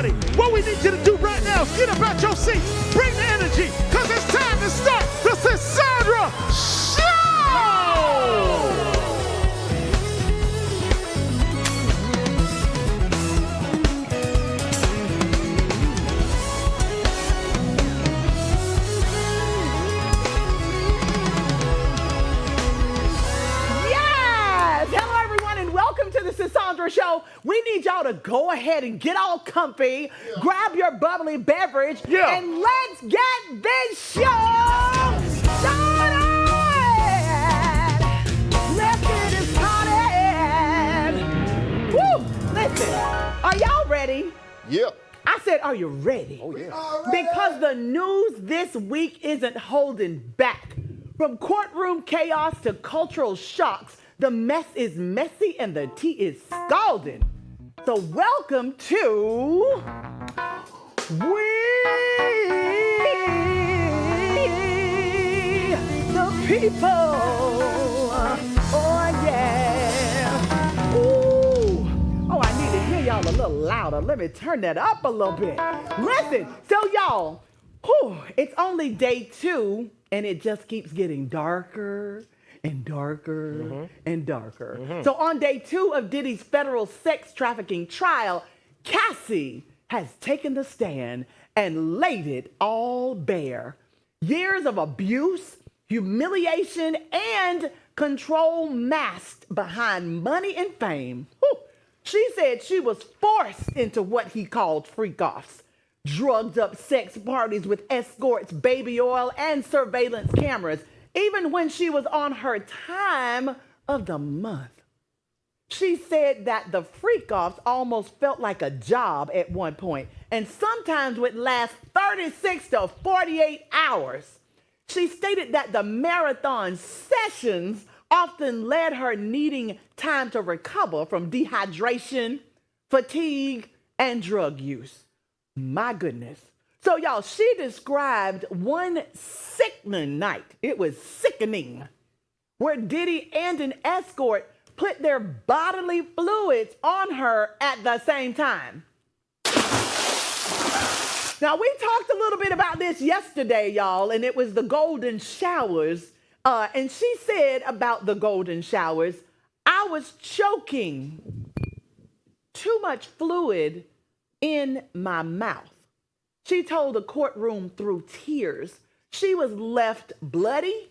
everybody, what we need you to do right now is get up out your seats, bring the energy, because it's time to start the Sisaundra Show! Sisaundra Show. We need y'all to go ahead and get all comfy, grab your bubbly beverage, and let's get this show started. Let's get it started. Woo! Listen, are y'all ready? Yep. I said, are you ready? Oh, yeah. Because the news this week isn't holding back. From courtroom chaos to cultural shocks, the mess is messy and the tea is scalding. So welcome to We the People. Oh yeah. Ooh. Oh, I need to hear y'all a little louder. Let me turn that up a little bit. Listen, so y'all, it's only day 2 and it just keeps getting darker and darker and darker. So on day 2 of Diddy's federal sex trafficking trial, Cassie has taken the stand and laid it all bare. Years of abuse, humiliation, and control masked behind money and fame. She said she was forced into what he called freak-offs, drugged up sex parties with escorts, baby oil, and surveillance cameras, even when she was on her time of the month. She said that the freak-offs almost felt like a job at one point, and sometimes would last 36 to 48 hours. She stated that the marathon sessions often led her needing time to recover from dehydration, fatigue, and drug use. My goodness. So y'all, she described one sickening night. It was sickening, where Diddy and an escort put their bodily fluids on her at the same time. Now, we talked a little bit about this yesterday, y'all, and it was the golden showers. And she said about the golden showers, I was choking too much fluid in my mouth. She told the courtroom through tears she was left bloody,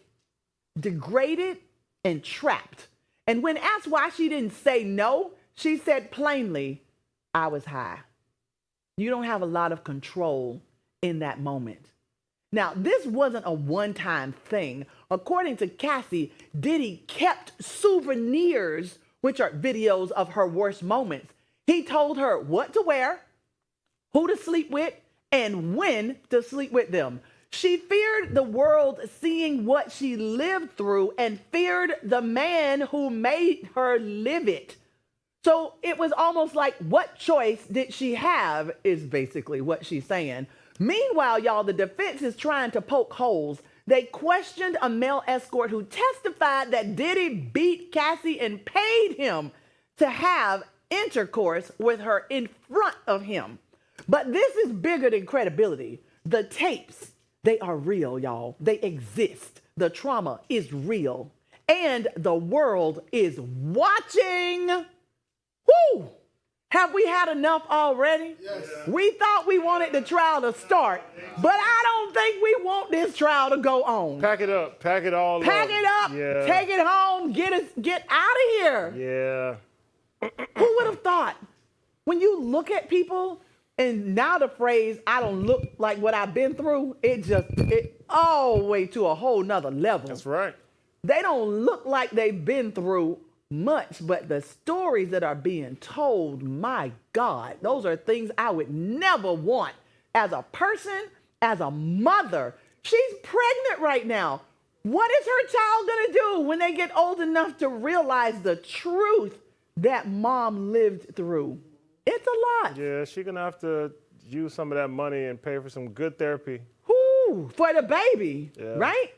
degraded, and trapped. And when asked why she didn't say no, she said plainly, I was high. You don't have a lot of control in that moment. Now, this wasn't a one-time thing. According to Cassie, Diddy kept souvenirs, which are videos of her worst moments. He told her what to wear, who to sleep with, and when to sleep with them. She feared the world seeing what she lived through and feared the man who made her live it. So it was almost like, what choice did she have, is basically what she's saying. Meanwhile, y'all, the defense is trying to poke holes. They questioned a male escort who testified that Diddy beat Cassie and paid him to have intercourse with her in front of him. But this is bigger than credibility. The tapes, they are real, y'all. They exist. The trauma is real. And the world is watching. Woo! Have we had enough already? Yes. We thought we wanted the trial to start, but I don't think we want this trial to go on. Pack it up. Pack it all up. Pack it up. Yeah. Take it home. Get out of here. Yeah. Who would have thought? When you look at people, and now the phrase, I don't look like what I've been through, it all the way to a whole nother level. That's right. They don't look like they've been through much, but the stories that are being told, my God, those are things I would never want as a person, as a mother. She's pregnant right now. What is her child gonna do when they get old enough to realize the truth that mom lived through? It's a lot. Yeah, she's gonna have to use some of that money and pay for some good therapy. For the baby, yeah. Right?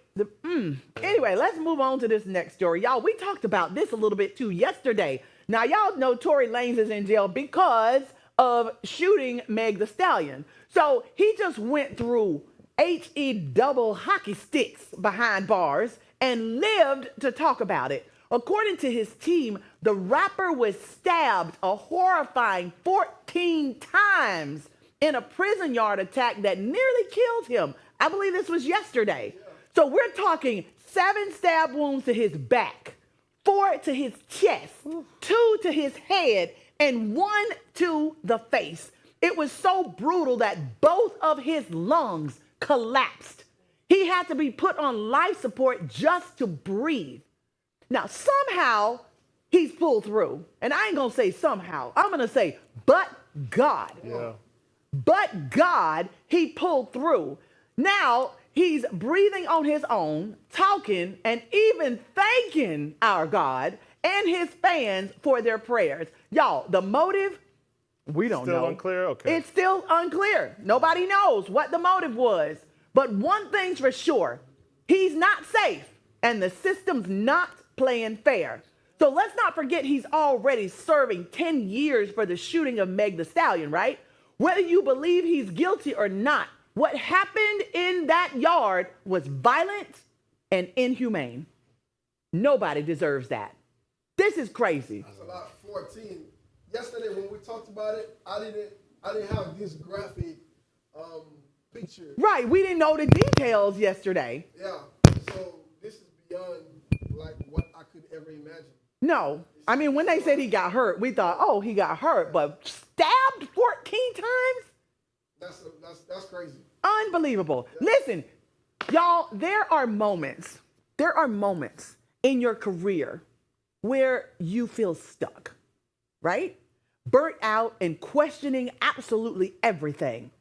Anyway, let's move on to this next story. Y'all, we talked about this a little bit too yesterday. Now, y'all know Tory Lanez is in jail because of shooting Meg the Stallion. So he just went through HE double hockey sticks behind bars and lived to talk about it. According to his team, the rapper was stabbed a horrifying 14 times in a prison yard attack that nearly killed him. I believe this was yesterday. So we're talking 7 stab wounds to his back, 4 to his chest, 2 to his head, and 1 to the face. It was so brutal that both of his lungs collapsed. He had to be put on life support just to breathe. Now, somehow he's pulled through. And I ain't gonna say somehow. I'm gonna say, but God. Yeah. But God, he pulled through. Now he's breathing on his own, talking, and even thanking our God and his fans for their prayers. Y'all, the motive, we don't know. Still unclear? Okay. It's still unclear. Nobody knows what the motive was. But one thing's for sure, he's not safe, and the system's not playing fair. So let's not forget he's already serving 10 years for the shooting of Meg the Stallion, right? Whether you believe he's guilty or not, what happened in that yard was violent and inhumane. Nobody deserves that. This is crazy. That's about 14. Yesterday when we talked about it, I didn't have this graphic picture. Right, we didn't know the details yesterday. Yeah. So this is beyond like what I could ever imagine. No, I mean, when they said he got hurt, we thought, oh, he got hurt, but stabbed 14 times? That's crazy. Unbelievable. Yeah. Listen, y'all, there are moments in your career where you feel stuck, right? Burnt out and questioning absolutely everything.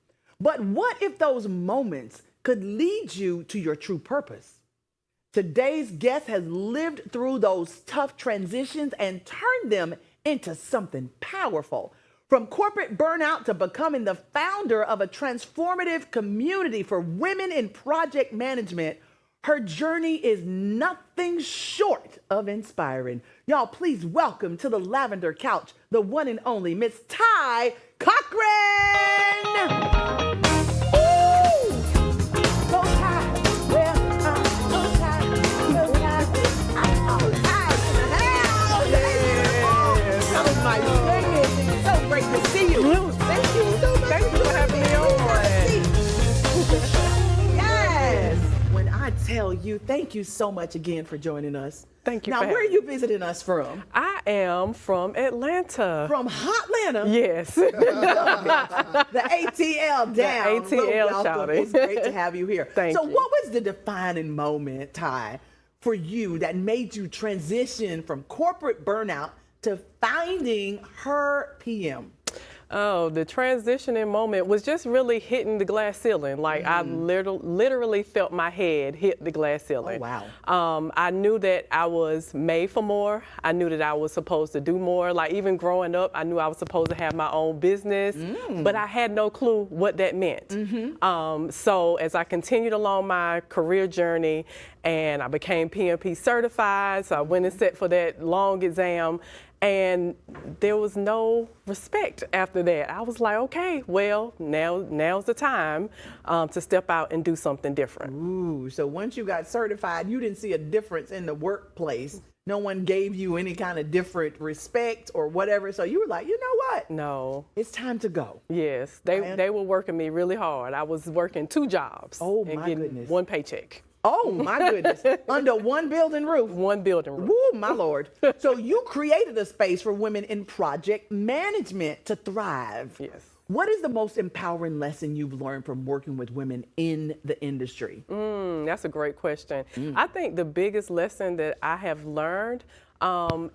But what if those moments could lead you to your true purpose? Today's guest has lived through those tough transitions and turned them into something powerful. From corporate burnout to becoming the founder of a transformative community for women in project management, her journey is nothing short of inspiring. Y'all, please welcome to the lavender couch, the one and only Miss Tai Cochran. Tell you, thank you so much again for joining us. Thank you. Now, where are you visiting us from? I am from Atlanta. From Hotlanta? Yes. The ATL down. The ATL, shouty. It's great to have you here. Thank you. So what was the defining moment, Tai, for you that made you transition from corporate burnout to finding her PM? Oh, the transitioning moment was just really hitting the glass ceiling. Like I literally felt my head hit the glass ceiling. Oh, wow. I knew that I was made for more. I knew that I was supposed to do more. Like even growing up, I knew I was supposed to have my own business, but I had no clue what that meant. So as I continued along my career journey and I became PMP certified, so I went and sat for that long exam. And there was no respect after that. I was like, okay, well, now's the time to step out and do something different. Ooh, so once you got certified, you didn't see a difference in the workplace. No one gave you any kind of different respect or whatever. So you were like, you know what? No. It's time to go. Yes, they were working me really hard. I was working 2 jobs. Oh, and my getting goodness. 1 paycheck. Oh, my goodness. Under one building roof. 1 building roof. Woo, my Lord. So you created a space for women in project management to thrive. Yes. What is the most empowering lesson you've learned from working with women in the industry? That's a great question. I think the biggest lesson that I have learned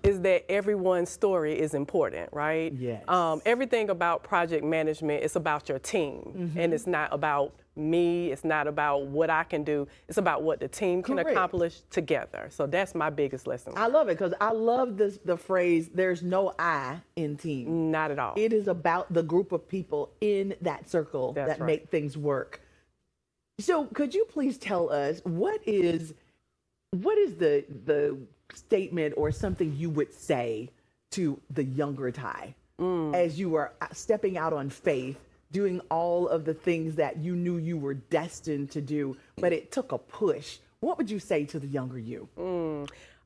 is that everyone's story is important, right? Yes. Everything about project management is about your team, and it's not about me, it's not about what I can do, it's about what the team can accomplish together. So that's my biggest lesson. I love it because I love the phrase, there's no I in team. Not at all. It is about the group of people in that circle that make things work. So could you please tell us what is the statement or something you would say to the younger Tai as you were stepping out on faith, doing all of the things that you knew you were destined to do, but it took a push? What would you say to the younger you?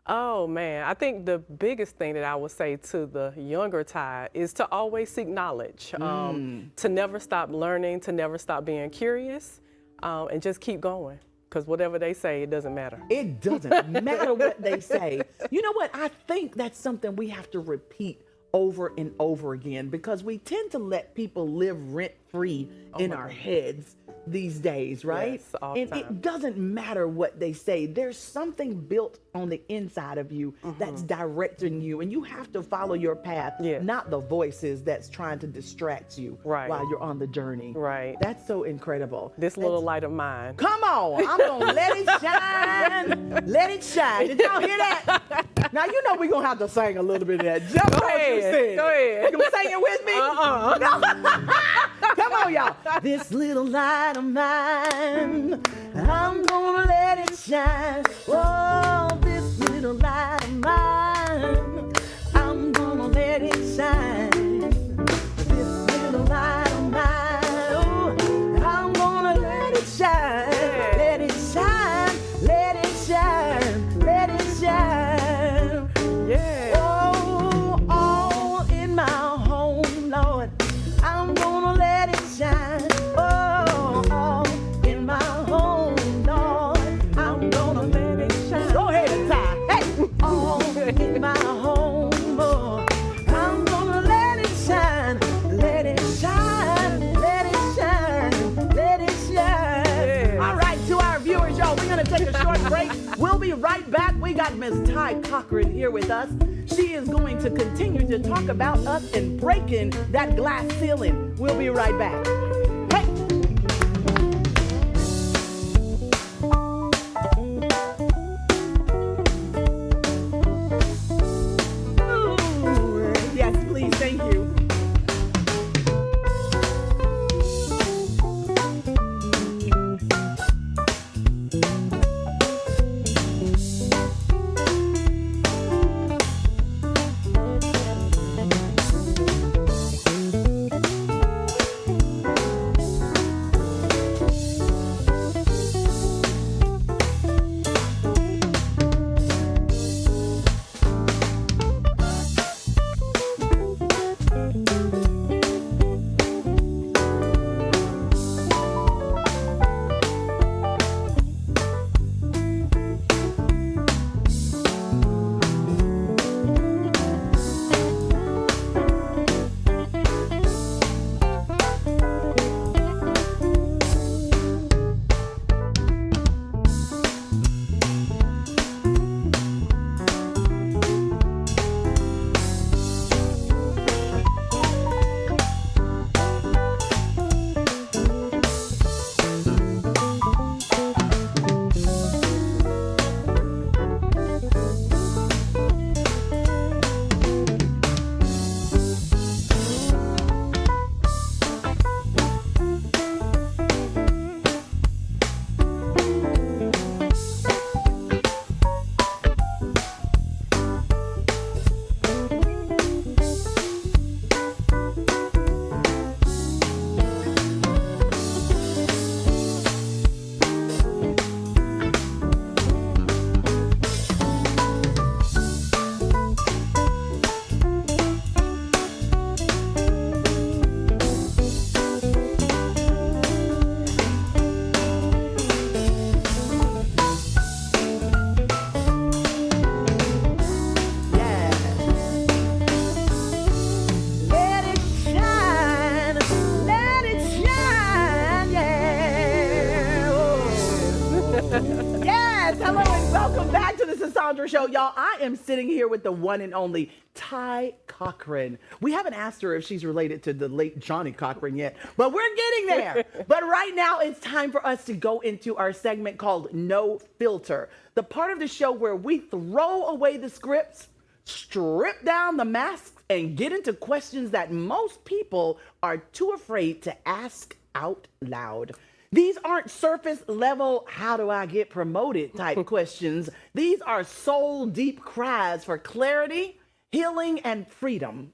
Oh man, I think the biggest thing that I would say to the younger Ty is to always seek knowledge, to never stop learning, to never stop being curious, and just keep going. Because whatever they say, it doesn't matter. It doesn't matter what they say. You know what? I think that's something we have to repeat over and over again, because we tend to let people live rent-free in our heads these days, right? Yes, all the and time. it doesn't matter what they say. There's something built on the inside of you that's directing you, and you have to follow your path, Yes. not the voices that's trying to distract you Right. while you're on the journey. Right. That's so incredible. This little light of mine. Come on, I'm gonna let it shine. Let it shine. Did y'all hear that? Now you know we're gonna have to sing a little bit of that. Just Go like you ahead. said. Go ahead. You gonna sing it with me? Come on, y'all. This little light of mine, I'm gonna let it shine. Oh, this little light of mine, I'm gonna let it shine. This little light of mine, oh, I'm gonna let it shine. Let it shine, let it shine, let it shine. Yeah. Oh, all in my home, Lord, I'm gonna let it shine. Oh, all in my home, Lord, I'm gonna let it shine. Go ahead and tie. Hey, all in my home, oh, I'm gonna let it shine. Let it shine, let it shine, let it shine. Yes. All right, to our viewers, y'all, we're gonna take a short break. We'll be right back. We got Miss Tai Cochran here with us. She is going to continue to talk about us and breaking that glass ceiling. We'll be right back. Hey. Ooh, yes, please, thank you. Yes, hello and welcome back to the Sisaundra Show. Y'all, I am sitting here with the one and only Tai Cochran. We haven't asked her if she's related to the late Johnny Cochran yet, but we're getting there. But right now, it's time for us to go into our segment called No Filter, the part of the show where we throw away the scripts, strip down the masks, and get into questions that most people are too afraid to ask out loud. These aren't surface level, how do I get promoted type questions. These are soul deep cries for clarity, healing, and freedom.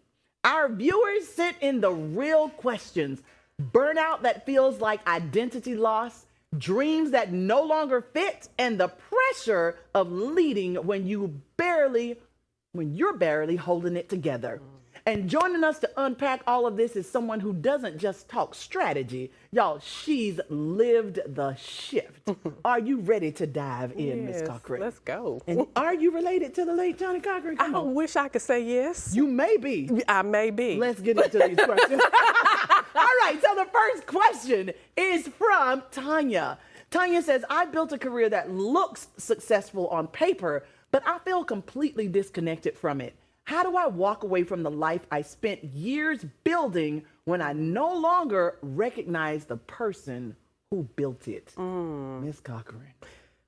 Our viewers sent in the real questions. Burnout that feels like identity loss, dreams that no longer fit, and the pressure of leading when you're barely holding it together. And joining us to unpack all of this is someone who doesn't just talk strategy. Y'all, she's lived the shift. Are you ready to dive in, Miss Yes, Cochran? let's go. And are you related to the late Johnny Cochran? Come I on. wish I could say yes. You may be. I may be. Let's get into these questions. All right, so the first question is from Tanya. Tanya says, I built a career that looks successful on paper, but I feel completely disconnected from it. How do I walk away from the life I spent years building when I no longer recognize the person who built it? Miss Cochran.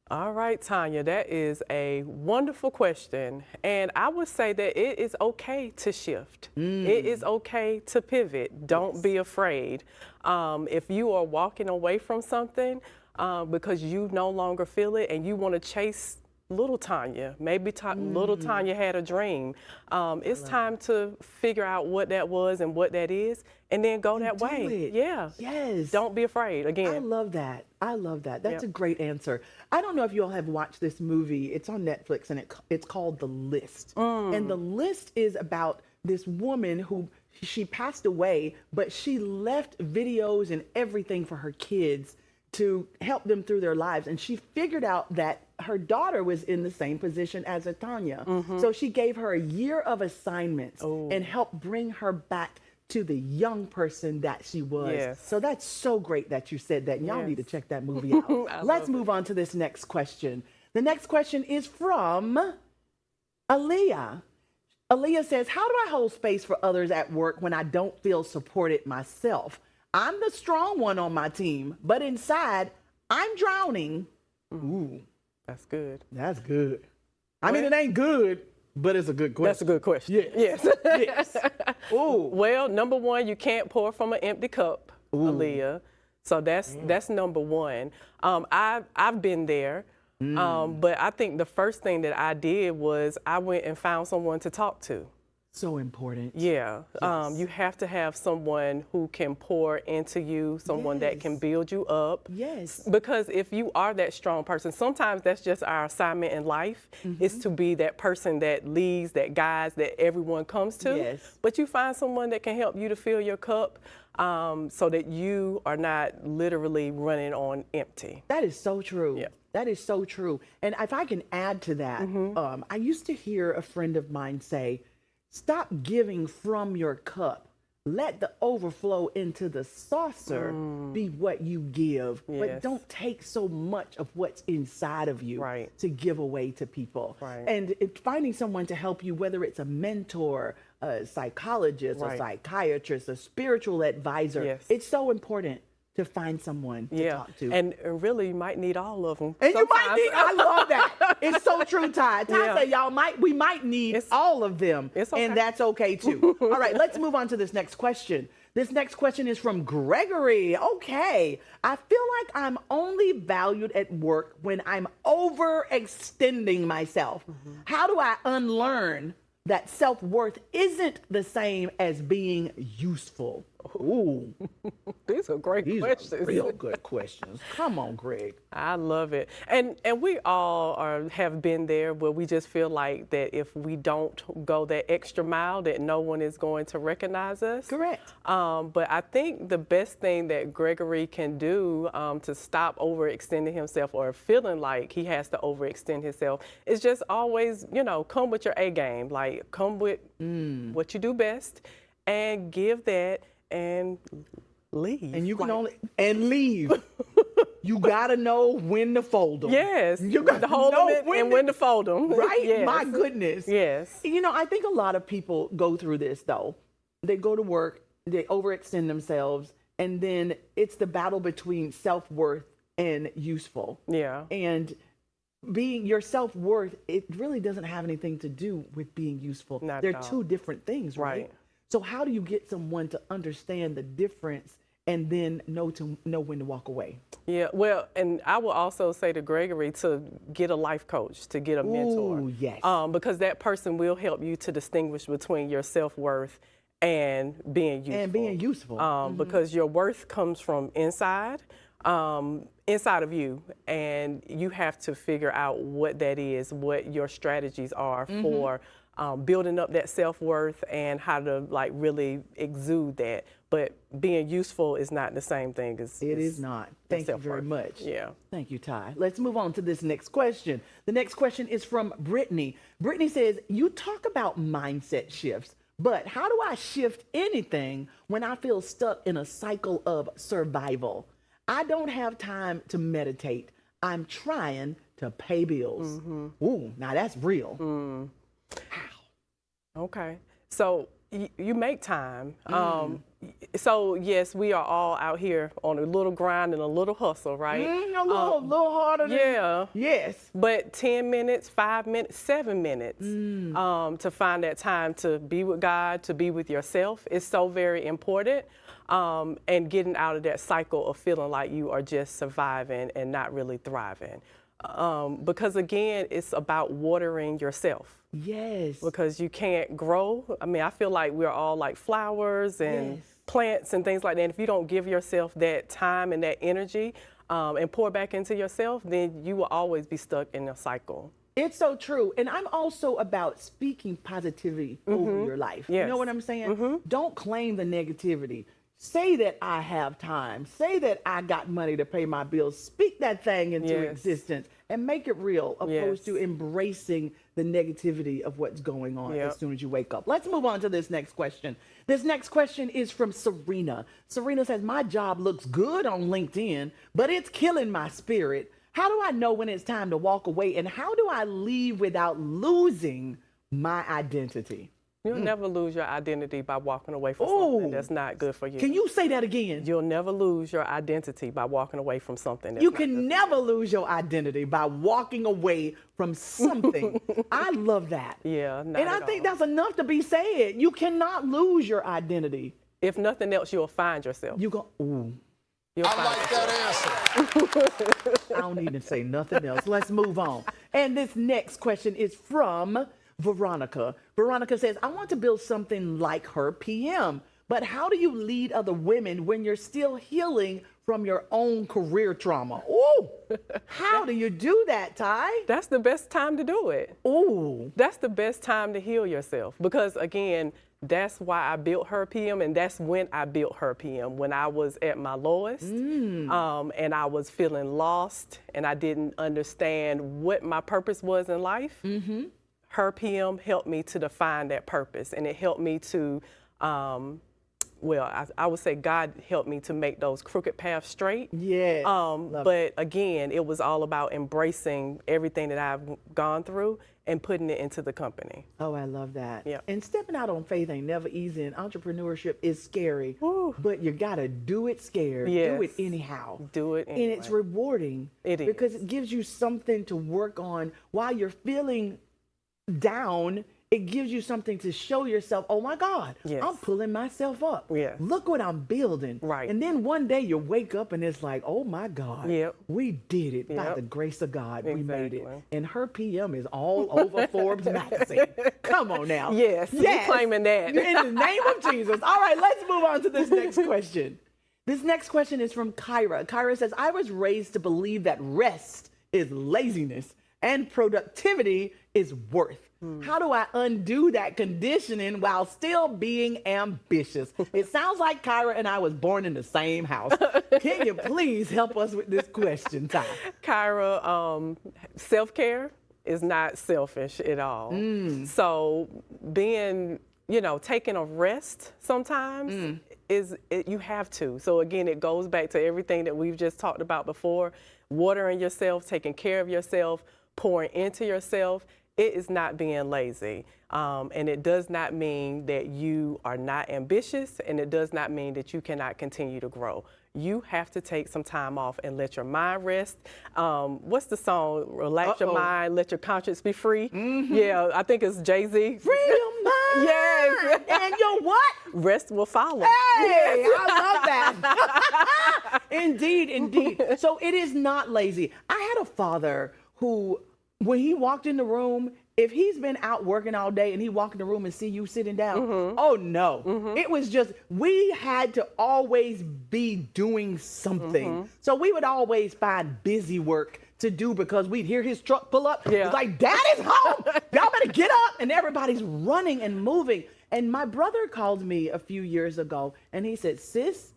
All right, Tanya, that is a wonderful question. And I would say that it is okay to shift. It is okay to pivot. Don't be afraid. If you are walking away from something because you no longer feel it and you want to chase little Tanya, maybe little Tanya had a dream. It's time to figure out what that was and what that is, and then go that way. It. Yeah. Yes. Don't be afraid. Again. I love that. I love that. That's a great answer. I don't know if you all have watched this movie. It's on Netflix, and it's called The List. And The List is about this woman who she passed away, but she left videos and everything for her kids to help them through their lives. And she figured out that her daughter was in the same position as Tanya. So she gave her a year of assignments and helped bring her back to the young person that she was. Yes. So that's so great that you said that. And y'all need to check that movie out. Let's move on to this next question. The next question is from Aaliyah. Aaliyah says, how do I hold space for others at work when I don't feel supported myself? I'm the strong one on my team, but inside, I'm drowning. Ooh. That's good. That's good. I mean, it ain't good, but it's a good question. That's a good question. Yes. Yes. Ooh. Well, number one, you can't pour from an empty cup, Aaliyah. So that's number one. I've been there, but I think the first thing that I did was I went and found someone to talk to. So important. Yeah. You have to have someone who can pour into you, someone that can build you up. Yes. Because if you are that strong person, sometimes that's just our assignment in life, is to be that person that leads, that guides, that everyone comes to. Yes. But you find someone that can help you to fill your cup so that you are not literally running on empty. That is so true. Yeah. That is so true. And if I can add to that, I used to hear a friend of mine say, stop giving from your cup. Let the overflow into the saucer be what you give, but don't take so much of what's inside of you to give away to people. And finding someone to help you, whether it's a mentor, a psychologist, a psychiatrist, a spiritual advisor, it's so important to find someone to talk to. And really, you might need all of them. And sometimes. You might need, I love that. It's so true, Ty. Ty said, we might need all of them. It's okay. And that's okay too. All right, let's move on to this next question. This next question is from Gregory. Okay. I feel like I'm only valued at work when I'm overextending myself. How do I unlearn that self-worth isn't the same as being useful? Ooh. These are great questions. These are real good questions. Come on, Greg. I love it. And we all have been there where we just feel like that if we don't go that extra mile, that no one is going to recognize us. Correct. But I think the best thing that Gregory can do to stop overextending himself or feeling like he has to overextend himself is just always, come with your A game. Like, come with what you do best and give that and leave. And you can leave. You gotta know when to fold them. Yes. You gotta hold know them and when to fold them. Right? Yes. My goodness. Yes. I think a lot of people go through this though. They go to work, they overextend themselves, and then it's the battle between self-worth and useful. Yeah. And being your self-worth, it really doesn't have anything to do with being useful. They're two different things, right? So how do you get someone to understand the difference and then know when to walk away? Yeah, well, and I will also say to Gregory to get a life coach, to get a mentor. Ooh, yes. Because that person will help you to distinguish between your self-worth and being useful. And being useful. Because your worth comes from inside of you, and you have to figure out what that is, what your strategies are for building up that self-worth and how to like really exude that. But being useful is not the same thing as It is not. Thank you very self-worth. much. Yeah. Thank you, Ty. Let's move on to this next question. The next question is from Brittany. Brittany says, you talk about mindset shifts, but how do I shift anything when I feel stuck in a cycle of survival? I don't have time to meditate. I'm trying to pay bills. Ooh, now that's real. Okay. So you make time. So yes, we are all out here on a little grind and a little hustle, right? A little harder than... Yeah. Yes. But 10 minutes, 5 minutes, 7 minutes to find that time to be with God, to be with yourself is so very important. And getting out of that cycle of feeling like you are just surviving and not really thriving. Because again, it's about watering yourself. Yes. Because you can't grow. I mean, I feel like we're all like flowers and plants and things like that. And if you don't give yourself that time and that energy and pour back into yourself, then you will always be stuck in a cycle. It's so true. And I'm also about speaking positivity over your life. Yes. You know what I'm saying? Don't claim the negativity. Say that I have time. Say that I got money to pay my bills. Speak that thing into existence and make it real, opposed to embracing the negativity of what's going on as soon as you wake up. Let's move on to this next question. This next question is from Serena. Serena says, my job looks good on LinkedIn, but it's killing my spirit. How do I know when it's time to walk away, and how do I leave without losing my identity? You'll never lose your identity by walking away from something that's not good for you. Can you say that again? You'll never lose your identity by walking away from something that's You not can good. never lose your identity by walking away from something. I love that. Yeah, not And I at think all. that's enough to be said. You cannot lose your identity. If nothing else, you'll find yourself. You go, ooh, You'll I find like yourself. that answer. I don't need to say nothing else. Let's move on. And this next question is from Veronica. Veronica says, I want to build something like her PM, but how do you lead other women when you're still healing from your own career trauma? Ooh, how do you do that, Ty? That's the best time to do it. Ooh, That's the best time to heal yourself, because again, that's why I built Her PM, and that's when I built Her PM, when I was at my lowest, and I was feeling lost, and I didn't understand what my purpose was in life. Her PM helped me to define that purpose, and it helped me to, I would say God helped me to make those crooked paths straight. yes. But again, it was all about embracing everything that I've gone through and putting it into the company. Oh, I love that. Yeah. And stepping out on faith ain't never easy, and entrepreneurship is scary, but you gotta do it scared. Do Yes. it anyhow. Do it And it's anyway. rewarding. It is. Because it gives you something to work on while you're feeling down. It gives you something to show yourself, oh my God, Yes. I'm pulling myself up. Yes. Look what I'm building. Right. And then one day you wake up and it's like, oh my God, Yep. we did it by Yep. the grace of God. We made it. Exactly. And Her PM is all over Forbes magazine. Come on now. Yes, we're claiming that. In the name of Jesus. All right, let's move on to this next question. This next question is from Kyra. Kyra says, I was raised to believe that rest is laziness and productivity is worth. How do I undo that conditioning while still being ambitious? It sounds like Kyra and I was born in the same house. Can you please help us with this question, Ty? Kyra, self-care is not selfish at all. So being, taking a rest sometimes you have to. So again, it goes back to everything that we've just talked about before, watering yourself, taking care of yourself, pouring into yourself. It is not being lazy. And it does not mean that you are not ambitious, and it does not mean that you cannot continue to grow. You have to take some time off and let your mind rest. What's the song? Relax your mind, let your conscience be free. Yeah, I think it's Jay-Z. Free your mind. Yes. And your what? Rest will follow. Hey, I love that. Indeed, indeed. So it is not lazy. I had a father who when he walked in the room, if he's been out working all day and he walk in the room and see you sitting down, oh no. It was just, we had to always be doing something. So we would always find busy work to do because we'd hear his truck pull up. Yeah. It's like, Dad is home. Y'all better get up. And everybody's running and moving. And my brother called me a few years ago and he said, sis,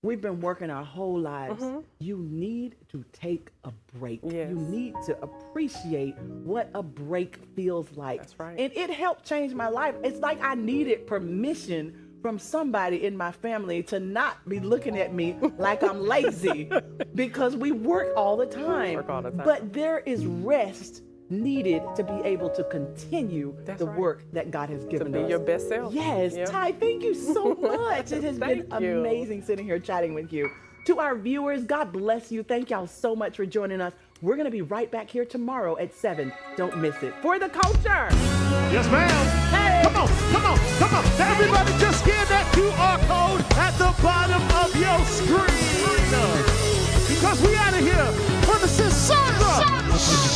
we've been working our whole lives. You need to take a break. Yes. You need to appreciate what a break feels like. That's right. And it helped change my life. It's like I needed permission from somebody in my family to not be looking at me like I'm lazy because we work all the time. Work all the time. But there is rest needed to be able to continue That's the right. work that God has given Be us. your best self. Yes, Yep. Tai, thank you so much. It has been Thank you. amazing sitting here chatting with you. To our viewers, God bless you. Thank y'all so much for joining us. We're going to be right back here tomorrow at 7. Don't miss it. For the culture. Yes, ma'am. Hey. Come on, come on, come on. Now everybody just scan that QR code at the bottom of your screen. Because we out of here for the Sisaundra